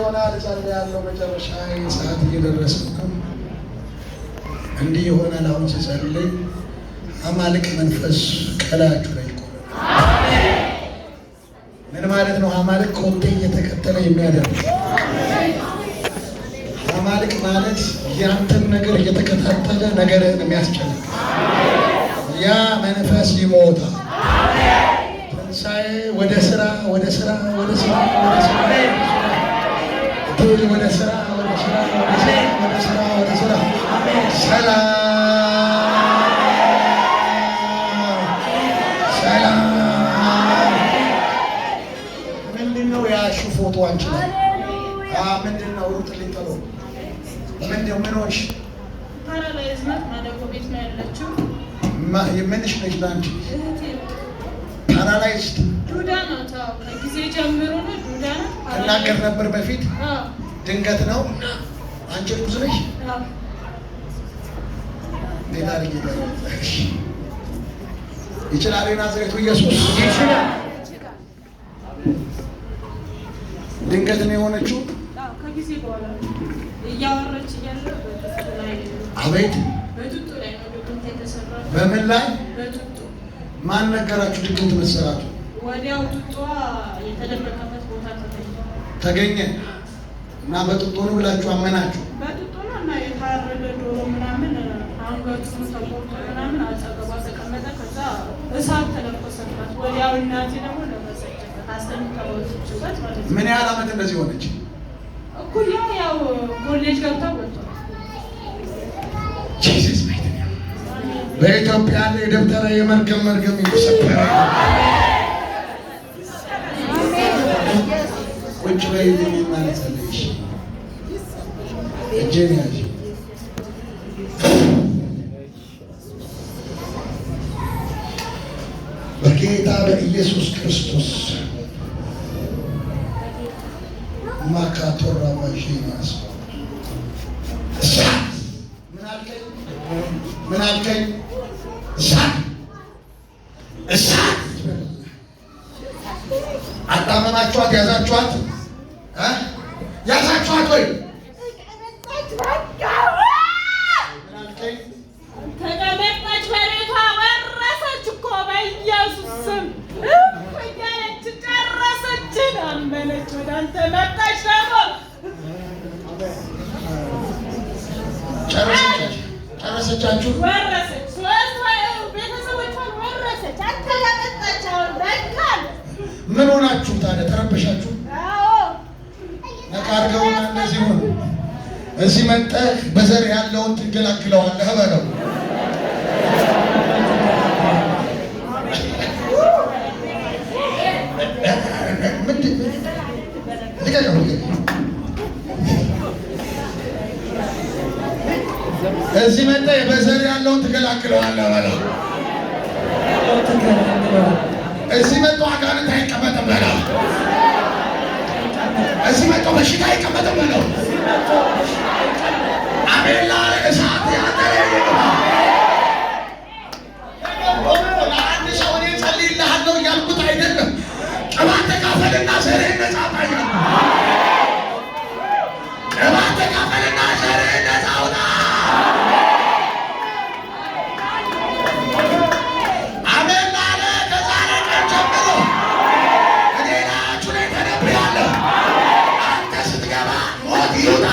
ይሆናል ጸልያለሁ። መጨረሻ ሰዓት እየደረሰ ነው። እንዲህ ይሆናል። አሁን ሲጸልይ አማልቅ መንፈስ ከላያችሁ ላይ ይቆማል። አሜን። ምን ማለት ነው? አማልቅ ኮቴ እየተከተለ የሚያደርግ አማልቅ ማለት ያንተን ነገር እየተከታተለ ነገርህን የሚያስጨንቅ ያ መንፈስ ይሞታል። ትንሣኤ ወደ ስራ ወደ ስራ ወደ ስራ ወደ ስራ ወደ ስራ ወደ ስራ ወደ ስራ ወደ ስራ ሰላም ሰላም። ምንድን ነው ያሹ ፎቶ አንቺ ላይ ምንድን ነው? ሩጥ ሊጠሩ ምንድን ምን ሆንሽ? ፓራላይዝ ናት። ማደጎ ቤት ነው ያለችው። ምንሽ ነች? ለአንቺ ፓራላይዝድ ዱዳ ነው። ታው ከጊዜ ጀምሮ ነው ዱዳ ነው። ትናገር ነበር በፊት። ድንገት ነው። አንቺ ብዙ ነሽ። ሌላ ልጅ ይችላል። ናዝሬቱ ኢየሱስ ይችላል። ድንገት ነው የሆነችው። ከጊዜ በኋላ እያወራች እያለ በጡጡ ላይ አቤት፣ በጡጡ ላይ ነው ድግምት የተሰራው። በምን ላይ? በጡጡ። ማን ነገራችሁ ድግምት መሰራቱ? ወዲያው ጡጧ የተደበቀበት ቦታ ተገኘ እና በጡጡ ነው ብላችሁ አመናችሁ? በጡጡ ነው እና የታረደ ዶሮ ምናምን አንገቱን ተቆርጦ ምናምን አጠገቧ ተቀመጠ። ከዛ እሳት ተለኮሰባት። ወዲያው እናቴ ደግሞ ለመሰጨበት አስተምታወችበት ማለት ነው። ምን ያህል ዓመት እንደዚህ ሆነች? እኩያ ያው ኮሌጅ ገብታ ወጥቷል። ጂሰስ ማይት ነው። በኢትዮጵያ ላይ የደብተራ የመርገም ይሰበራ። ቁጭ በይ ማለት አለሽ። እጄን ያዥ። በጌታ በኢየሱስ ክርስቶስ ማካቶራ ማሽናስ እሳት ምን አልከኝ? እሳት እሳት። አጣመማችኋት? ያዛችኋት? ያዛችኋት ወይ? ተቀመጣች በቤቷ ወረሰች እኮ በኢየሱስ ስም እያለች ጨረሰችን። አመነች። ወደ አንተ መጣች ደግሞ ጨረሰቻችሁ? ወረሰች። ሶስት ቤተሰቦቿን ወረሰች። አንተ ያመጣች አሁን በቃል ምን ሆናችሁ ታዲያ? ተረበሻችሁ? ነቃ አድርገውና እንደዚህ ሆነ። እዚህ መጠህ በዘር ያለውን ትገላግለዋለህ በለው። እዚህ መጠህ በዘር ያለውን ትገላግለዋለህ በለው። እዚህ መጥቶ አጋንንት አይቀመጥም በለው። እዚህ መጥቶ በሽታ አይቀመጥም በለው። አሜን ላለ እሳት ያደረ ለአንድ ሰው እኔ ጸልይልሃለሁ እያልኩት አይደለም። ቅባት ተካፈልና ዘርህን ነጻ ታያለህ። ቅባት ተካፈልና ዘርህን ነጻ አውጣ። አሜን ላለ ከዛሬ ቀን ጀምሮ እኔ ላያችሁ ላይ ተነብያለሁ። አንተ ስትገባ ሞት ይውጣ።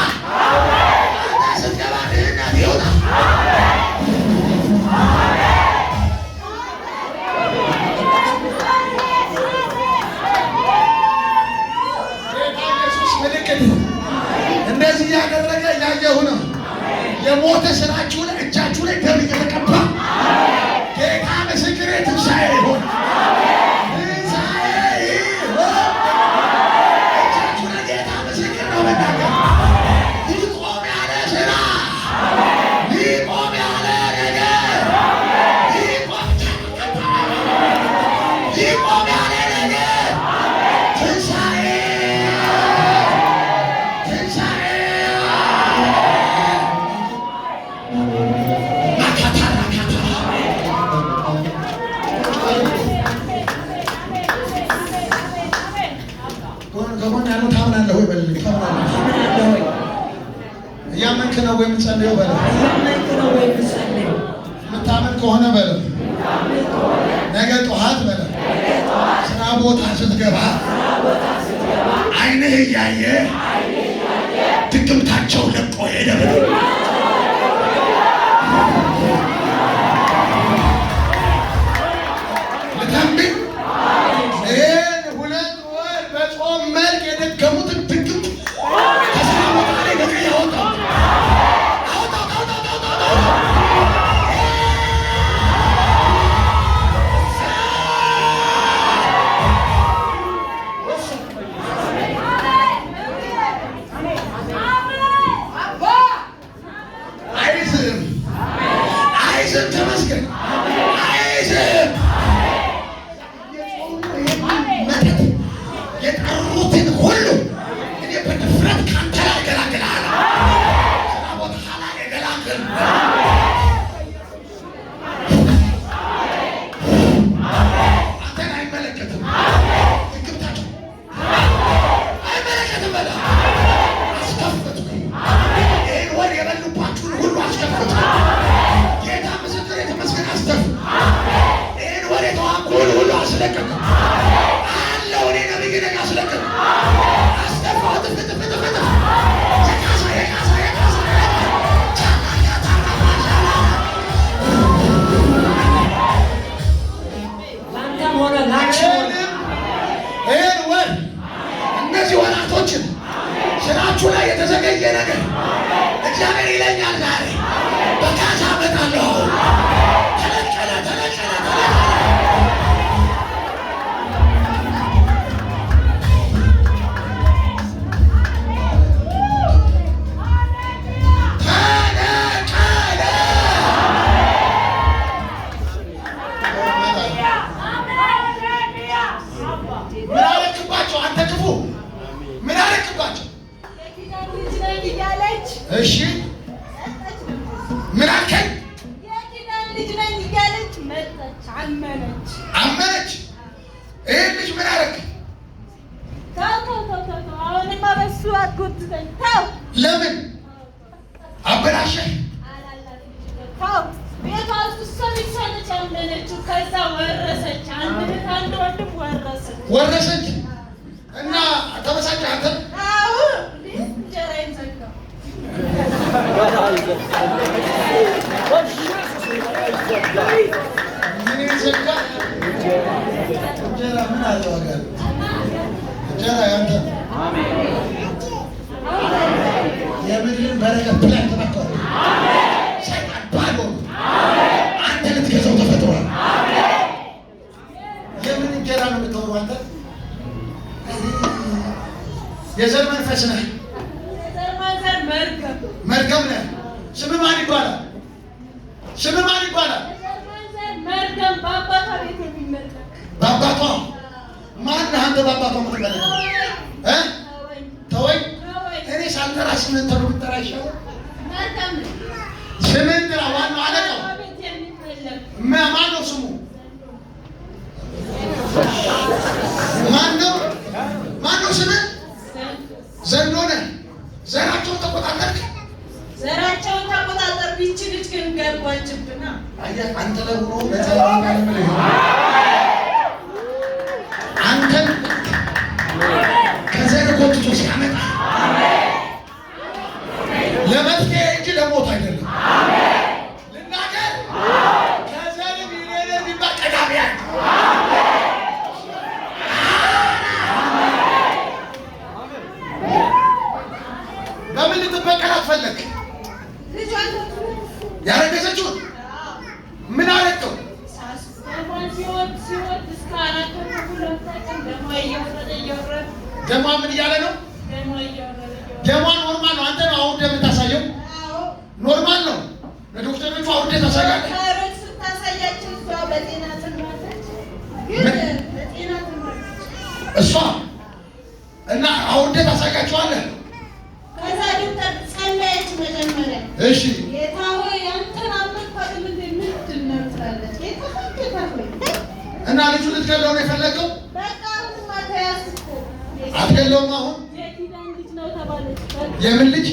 እንደዚህ ያደረገ ያየሁ ነው። የሞተ ስራችሁን እጃችሁ ላይ ደም እየተቀባ ጌታ ምስክሬ ትንሣኤ ይሆን። ትንሣኤ ይሆን። እጃችሁ ላይ ጌታ ምስክር ነው። መናገር ይቆም ያለ ስራ፣ ይቆም ያለ ነገር፣ ይቆም ያለ ነገር ትንሣኤ ማካታ ከሆነ ያለው ታምናለህ ወይ በልልኝ። ታምናለህ ወይ? እያመንክ ነው ወይ የምትጸልየው በለው። የምታመን ከሆነ በለው። ነገ ጠዋት በለው ስራ ቦታ ስትገባ ዓይንህ እያየ ድግምታቸው ለቆ ሄደ በለው። ልተንብይ ይህን 2 ወር በጾም መልክ የደገሙትን ድግምት ከስራ ቦታ ላይ ነፃ ያወጣው አይዝም። ተመስገን አይዝም። የጠሩትን ሁሉ እኔ በድፍረት ካንተ ላይ እገላግልሃለሁ። ስራ ቦታ ላይ እገላግል። አንተን አይመለከትም። ድግምታቸው አይመለከትም። በላ አስከፈትኩ። ይህን ወር የበሉባችሁን ሁሉ አስከፈትኩ። ጌታ ምስክር የተመስገን አስተፍ ይህን ወር የተዋጉን ሁሉ አስለቀቁ አለው። እኔ ነብይ ነኝ። አስለቀቁ አስተፋው ትፍትፍትፍት ይህን ወር እነዚህ ወራቶችን ስራችሁ ላይ የተዘገየ ነገር እግዚአብሔር ይለኛል ዛሬ በካሳ እመጣለሁ። ተለቀለ ተለቀለ ምን አለክባቸው? አንተ ክፉ ምን አለክባቸው? እሺ ምን አልከኝ? የኪዳን ልጅ ነኝ እያለች መጣች። አመነች። ይህን ልጅ ምን አደረግ? ተው። አሁንማ በሱ አትጎትተኝ። ተው። ለምን አበላሸህ? ተው። ቤቷ ውስጥ እሷ ብቻ ነች ያመነችው። ከዛ ወረሰች። አንድ እህት አንድ ወንድም ወረሰች እና ተበሳጨህ አንተ? አዎ እንጀራዬን ዘጋው። ምን ዘጋ? እንጀራ ምን አለ ዋጋ? እንጀራ ያንተ የምድርን በረከት ብላ ተባከው ሰይጣን ባዶ አንተ ልትገዛው ተፈጥሯል። የምን እንጀራ ነው የምትወሩ አንተ? የዘር መንፈስ ነህ። መርገም ነህ። ስምህ ማን ይባላል? ስምህ ማን ይባላል? መርገም በአባቷ ቤት የሚመለክ በአባቷ ማን ነህ አንተ? በአባቷ የምትመለክ ተወኝ። እኔ ሳልጠራ ስምህን ተብሎ ብትጠራ ይሻላል። ስምህን ጥራ። ዋናው አለቃው ማን ነው? ስሙ ማን ነው? ስምህ ዘንዶ ነህ። ዘራቸውን ተቆጣጠርክ። ዘራቸውን ተቆጣጠር። ይህች ልጅ ግን ገባችብና አየህ፣ አንተ ላይ ሆኖ ለተባለ አንተን ከዘር ጎትቶ ሲያመጣ ለመፍትሄ እንጂ ለሞት አይደለም። ልናገር ከዘር ቢሌለ ቢባል ቀዳሚያ በምን ልትበቀላት ፈለግ? ያረገዘችውን ምን አረከው? ደሟ ምን እያለ ነው? ደሟ ኖርማል ነው። አንተ ነው አሁን ደም የምታሳየው። ኖርማል ነው። ለዶክተሮቹ አሁን ደም ታሳያለህ። እሷ እና አሁን ደም ታሳያቸዋለህ። ከዛ ዶክተር ጸለየች መጀመሪያ። እሺ ጌታ ሆይ አንተን አመልካት ምንድን ነው ትላለች። ጌታ ሆይ እና ልጁ ልትገለው ነው የፈለገው? በቃ አሁንማ ተያዝኩ እኮ አትገለውም። አሁን የምን ልጅ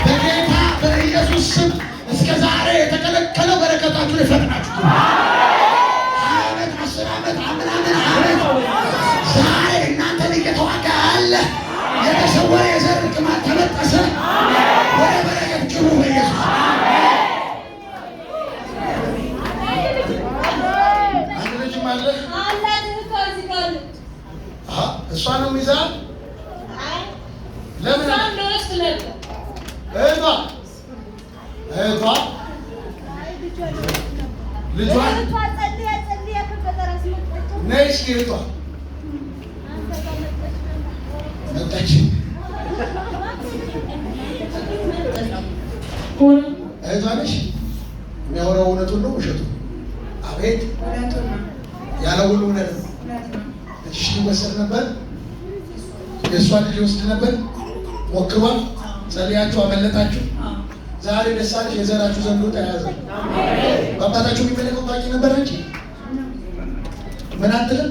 በጌታ በኢየሱስ ስም እስከ ዛሬ የተከለከለው በረከታችሁን ይፈጥናችሁ። 20 ዓመት 10 ዓመት ምናምን ዓመት ዛሬ እናንተን እየተዋጋ ያለ የተሰወረ የዘር ቅማት ተበጠሰ። ወደ በረከት ጭሩ በኢየሱስ አንድ ልጅም አለ እሷ ነው ሚዛ ለምን እህቷ ልጇ ነይ እስኪ እህቷ መጣች። እህቷ ነሽ። የሚያወራው እውነቱን ነው ውሸቱ? አቤት ያለ ሁሉ እውነት ነው። ልጅሽ ይወሰድ ነበር። የእሷ ልጅ ይወስድ ነበር። ሞክሯል። ጸልያችሁ አመለጣችሁ። ዛሬ ደስ አለሽ። የዘራችሁ ዘንዶ ተያዘ። በአባታችሁ የሚመለከው ታውቂ ነበር እንጂ ምን አትልም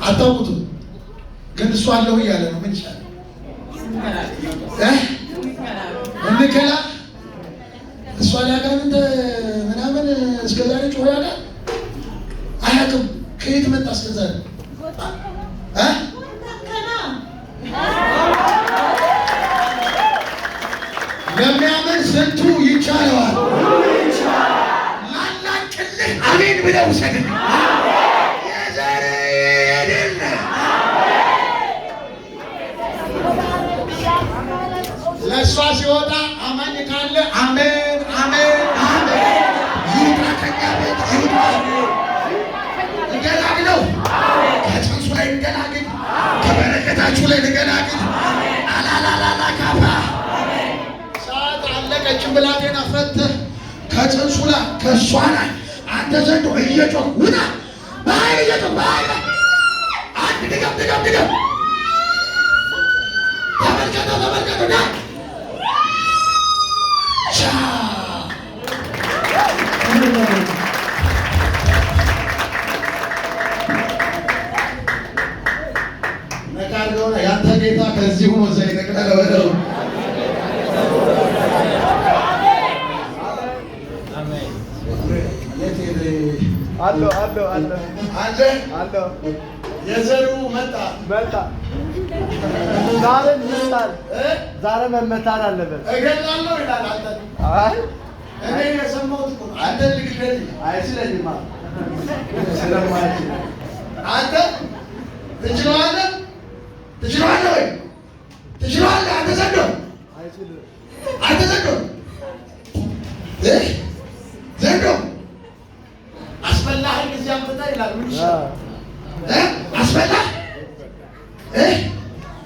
አታውቁትም። ግን እሱ አለሁ እያለ ነው። ምን ይሻላል? እንከላ እሷ ሊያጋንንት ምናምን እስከዛሬ ጮኸ ያውቃል? አያውቅም። ከየት መጣ እስከዛሬ? ለሚያምን ስንቱ ይቻለዋል። ላላቅልህ አሜን ብለው ውሰድ። የዘር ድል ለእሷ ሲወጣ አማኝ ካለ አሜን አሜን አሜን ይውጣ። ከኛ ቤት ይውጣ። እንገላግለው። ከጽንሱ ላይ እንገላግል። ከበረከታችሁ ላይ እንገላግል። አላላላላ ካፋ ሰዓት አለቀችን። ብላቴና ፈተህ ከጽንሱ ላይ ከእሷ ላይ አንተ ዘንዶ እየጮህ ውጣ። በኃይል እየጮህ በኃይል አንድ ድገም ድገም ድገም። ተመልከተው ተመልከተው ዳ ነቃር ሆነ ያንተ ጌታ ከዚህ ሆኖ ዘይ ተቀበለ ወደው አሎ አሎ አሎ አንተ አሎ የዘሩ መጣ ዛሬ ይመታል። ዛሬ መመታት አለበት። እገላለሁ ይላል። አንተ አይ እኔ የሰማሁት እኮ አንተ ልግደል አይችልም። ስለማይችል አንተ ትችላለህ ወይ? ትችላለህ? አንተ ዘንዶ አይችልም። አንተ ዘንዶ ዘንዶ አስበላኸኝ እዚህ አምጥተህ ይላል። ምን ይሻላል? አስበላህ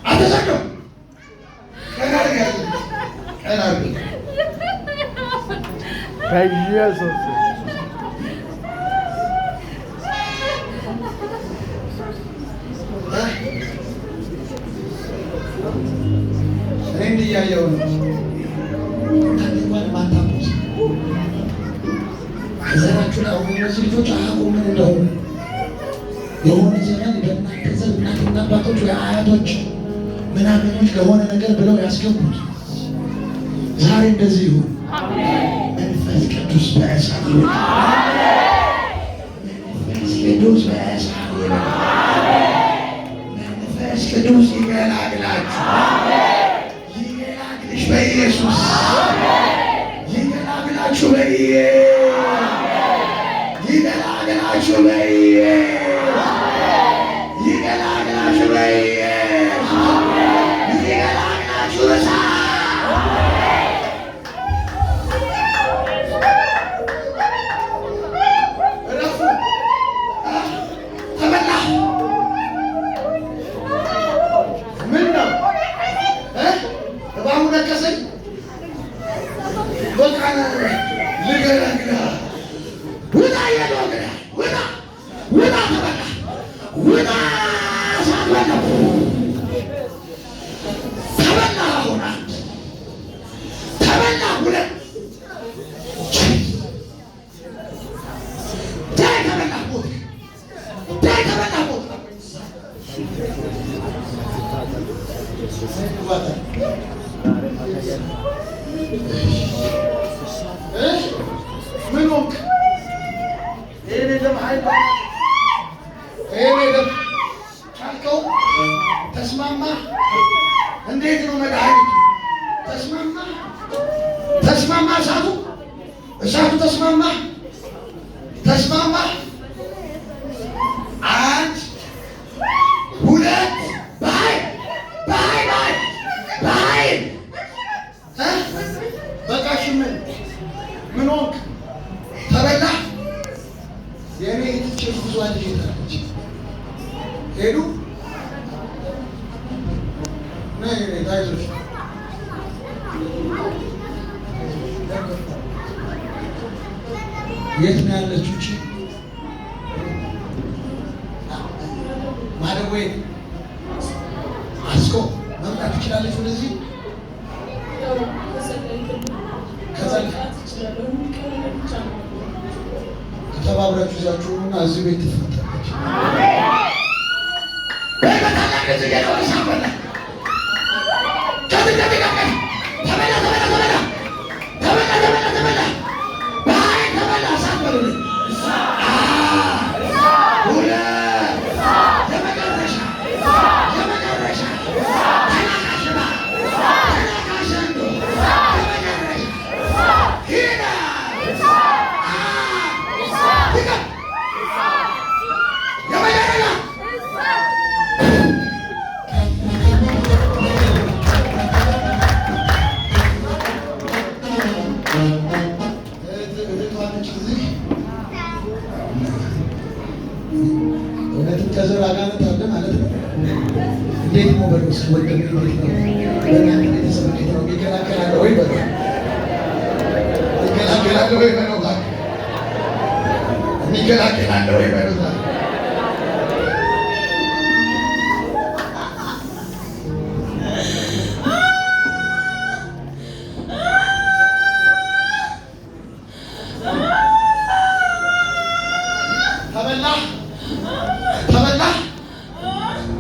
አንተ ዘንዶ ቀና አድርገህ በኢየሱስ እኔ እንዲህ እያየሁ ነው። እናንተ እንኳን ማታውቁት ዘራችሁ ላይ አሁን እነዚህ ልጆች አያውቁም ምን እንደሆነ። የሆነ ዘመን በእናንተ ዘር እናትና አባቶች ወይ አያቶች ምናምኖች ለሆነ ነገር ብለው ያስገቡት ዛሬ እንደዚህ ይሁን። መንፈስ ቅዱስ በእሳት ይሁን። መንፈስ ቅዱስ በእሳት ይሁን። መንፈስ ቅዱስ ይገላግላችሁ። ይገላግልሽ በኢየሱስ ይገላግላችሁ ይገላግላችሁ ይገላግላችሁ ይገላግላችሁ እረፉ። ተበላ። ምን ነው እባቡ ነከሰኝ። በቃ ልገላግላ ውጣ የለግላ ውጣ ውጣ ተበላ ውጣ ሳበላ ተበላ ሆና ተበላ ሁለት ይሄን የደም ኃይል ይሄን የደም ካልከው ተስማማ። እንዴት ነው መድኃኒቱ? ተስማማ ተስማማ። እሳቱ ተስማማ ተስማማ። አንድ ሁለት በኃይል በቃሽ። ምን ሆንክ? ተበላ። የኔ ትችል ብዙ አልሄዳለች ሄዱ ታይዞች የት ነው ያለችው? እቺ ማደጎ አስኮ መምጣት ትችላለች። ወደዚህ ከተባብራችሁ ይዛችሁና እዚህ ቤት ትፈታለች። እውነትም ከዘር አጋንንት አለ ማለት ነው። እንዴት ነው በሉስ? ወንድም እንዴት ነው? በእናንተ ቤተሰብ እንዴት ነው? ይከላከላል ወይ በሉ? ይከላከላል ወይ በሉ? ይከላከላል ወይ በሉ?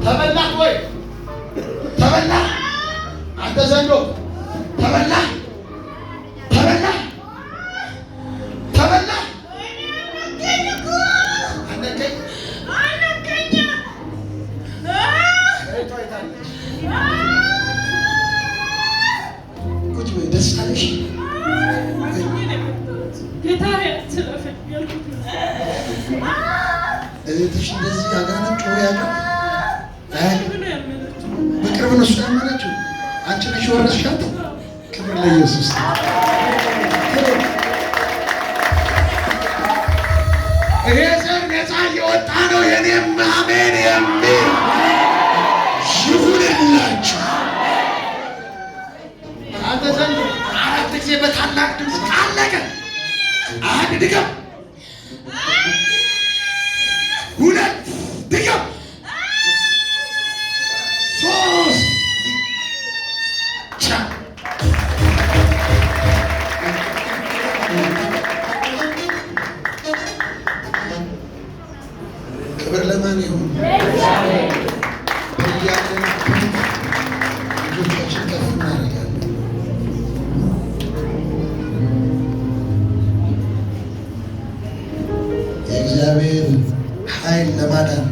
ተበላህ ወይ ተበላህ? አንተ ዘንዶ ተበላህ ተበላህ ተበላህ። ቁጭ በይ። ደስ አለሽ? እህትሽ እንደዚህ አጋንንት ጮኸ ያውቃል? በቅርብ ነው እሱ ያመነችው። አንቺ ነሽ የወረስሻት። ክብር ለኢየሱስ። ይሄ ዘር ነፃ እየወጣ ነው። የኔም አሜን የሚል ይሁንላችሁ። አንተ ዘንድ 4 ጊዜ በታላቅ ድምፅ አለቀ። አንድ ድገም፣ 2 ድገም፣ 3 ቻ ክብር ለማን ይሁን? በያለን ልጆቻችን ከፍ እናደርጋለን። የእግዚአብሔር ኃይል ለማዳን